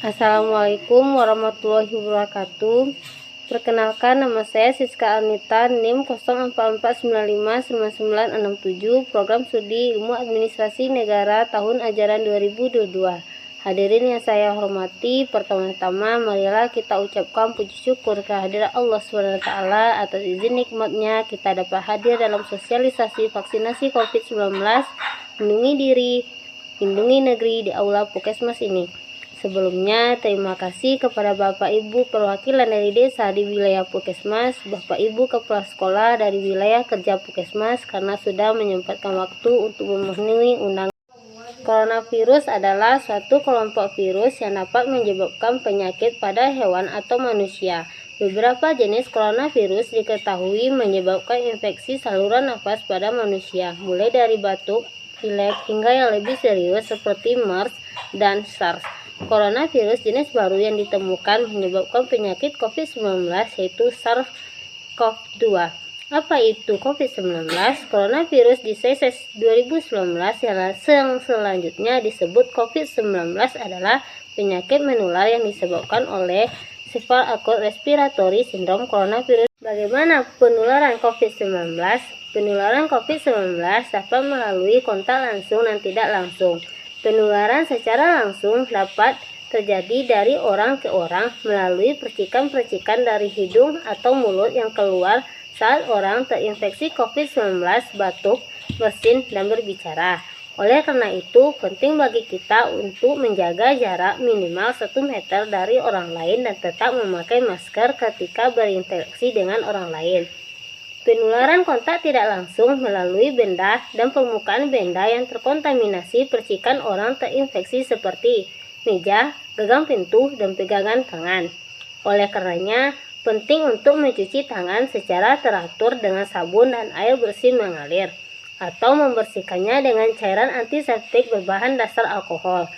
Assalamualaikum warahmatullahi wabarakatuh. Perkenalkan, nama saya Siska Anita, NIM 04959967, Program Studi Ilmu Administrasi Negara tahun ajaran 2022. Hadirin yang saya hormati, pertama-tama marilah kita ucapkan puji syukur kehadirat Allah SWT atas izin nikmatnya kita dapat hadir dalam sosialisasi vaksinasi COVID-19, lindungi diri, lindungi negeri di Aula Puskesmas ini. Sebelumnya, terima kasih kepada Bapak Ibu perwakilan dari desa di wilayah Puskesmas, Bapak Ibu kepala sekolah dari wilayah kerja Puskesmas karena sudah menyempatkan waktu untuk memenuhi undangan. Coronavirus adalah suatu kelompok virus yang dapat menyebabkan penyakit pada hewan atau manusia. Beberapa jenis coronavirus diketahui menyebabkan infeksi saluran nafas pada manusia, mulai dari batuk, pilek, hingga yang lebih serius seperti MERS dan SARS. Coronavirus jenis baru yang ditemukan menyebabkan penyakit COVID-19 yaitu SARS-CoV-2. Apa itu COVID-19? Coronavirus disease 2019 yang selanjutnya disebut COVID-19 adalah penyakit menular yang disebabkan oleh sifat akut respiratory syndrome coronavirus. Bagaimana penularan COVID-19? Penularan COVID-19 dapat melalui kontak langsung dan tidak langsung. Penularan secara langsung dapat terjadi dari orang ke orang melalui percikan-percikan dari hidung atau mulut yang keluar saat orang terinfeksi COVID-19, batuk, bersin, dan berbicara. Oleh karena itu, penting bagi kita untuk menjaga jarak minimal 1 meter dari orang lain dan tetap memakai masker ketika berinteraksi dengan orang lain. Penularan kontak tidak langsung melalui benda dan permukaan benda yang terkontaminasi percikan orang terinfeksi seperti meja, gagang pintu, dan pegangan tangan. Oleh karenanya, penting untuk mencuci tangan secara teratur dengan sabun dan air bersih mengalir, atau membersihkannya dengan cairan antiseptik berbahan dasar alkohol.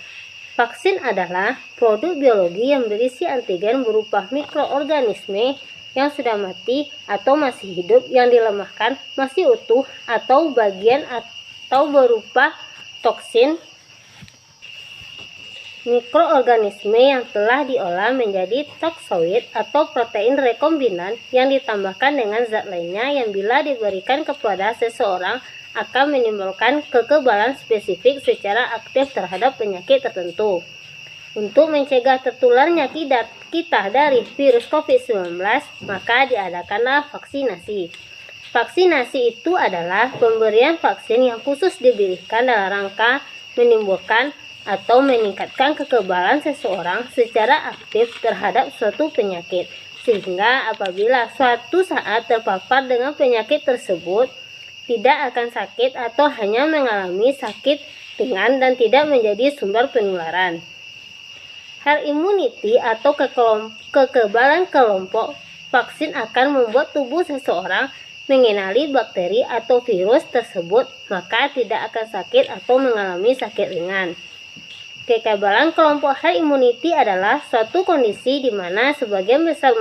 Vaksin adalah produk biologi yang berisi antigen berupa mikroorganisme yang sudah mati atau masih hidup yang dilemahkan masih utuh atau bagian atau berupa toksin. Mikroorganisme yang telah diolah menjadi toksoid atau protein rekombinan yang ditambahkan dengan zat lainnya yang bila diberikan kepada seseorang akan menimbulkan kekebalan spesifik secara aktif terhadap penyakit tertentu. Untuk mencegah tertularnya kita dari virus COVID-19, maka diadakanlah vaksinasi. Vaksinasi itu adalah pemberian vaksin yang khusus diberikan dalam rangka menimbulkan atau meningkatkan kekebalan seseorang secara aktif terhadap suatu penyakit, sehingga apabila suatu saat terpapar dengan penyakit tersebut, tidak akan sakit atau hanya mengalami sakit ringan dan tidak menjadi sumber penularan. Herd immunity atau kekebalan kelompok vaksin akan membuat tubuh seseorang mengenali bakteri atau virus tersebut, maka tidak akan sakit atau mengalami sakit ringan. Kekebalan kelompok herd immunity adalah suatu kondisi di mana sebagian besar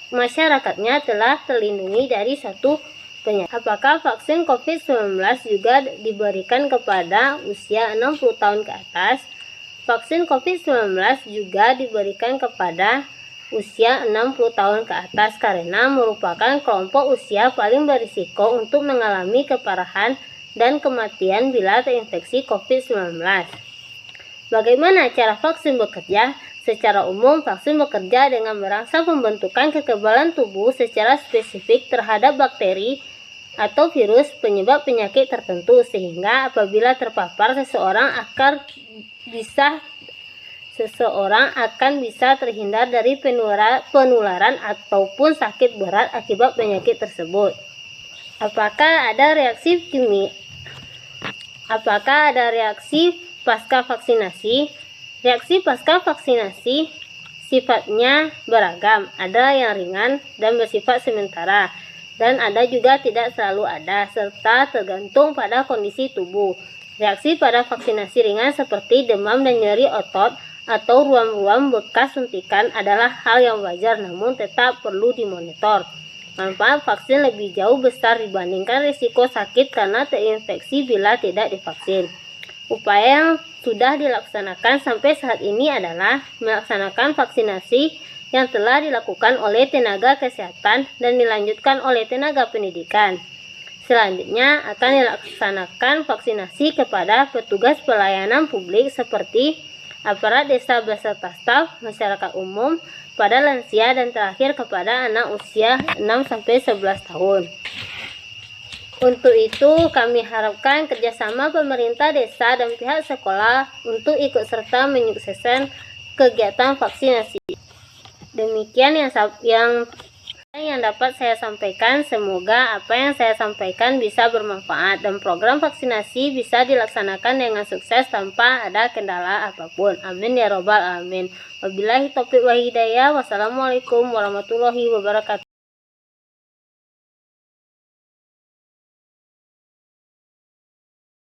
masyarakatnya telah terlindungi dari satu penyakit. Apakah vaksin COVID-19 juga diberikan kepada usia 60 tahun ke atas? Vaksin COVID-19 juga diberikan kepada usia 60 tahun ke atas karena merupakan kelompok usia paling berisiko untuk mengalami keparahan dan kematian bila terinfeksi COVID-19. Bagaimana cara vaksin bekerja? Secara umum, vaksin bekerja dengan merangsang pembentukan kekebalan tubuh secara spesifik terhadap bakteri atau virus penyebab penyakit tertentu, sehingga apabila terpapar seseorang akan bisa terhindar dari penularan ataupun sakit berat akibat penyakit tersebut. Apakah ada reaksi pasca vaksinasi? Reaksi pasca vaksinasi sifatnya beragam, ada yang ringan dan bersifat sementara, dan ada juga tidak selalu ada, serta tergantung pada kondisi tubuh. Reaksi pada vaksinasi ringan seperti demam dan nyeri otot atau ruam-ruam bekas suntikan adalah hal yang wajar, namun tetap perlu dimonitor. Manfaat vaksin lebih jauh besar dibandingkan risiko sakit karena terinfeksi bila tidak divaksin. Upaya yang sudah dilaksanakan sampai saat ini adalah melaksanakan vaksinasi yang telah dilakukan oleh tenaga kesehatan dan dilanjutkan oleh tenaga pendidikan. Selanjutnya akan dilaksanakan vaksinasi kepada petugas pelayanan publik seperti aparat desa beserta staf, masyarakat umum, pada lansia, dan terakhir kepada anak usia 6-11 tahun. Untuk itu, kami harapkan kerjasama pemerintah desa dan pihak sekolah untuk ikut serta menyukseskan kegiatan vaksinasi. Demikian yang dapat saya sampaikan. Semoga apa yang saya sampaikan bisa bermanfaat dan program vaksinasi bisa dilaksanakan dengan sukses tanpa ada kendala apapun. Amin ya robbal alamin. Wabillahi taufiq wa hidayah. Wassalamualaikum warahmatullahi wabarakatuh.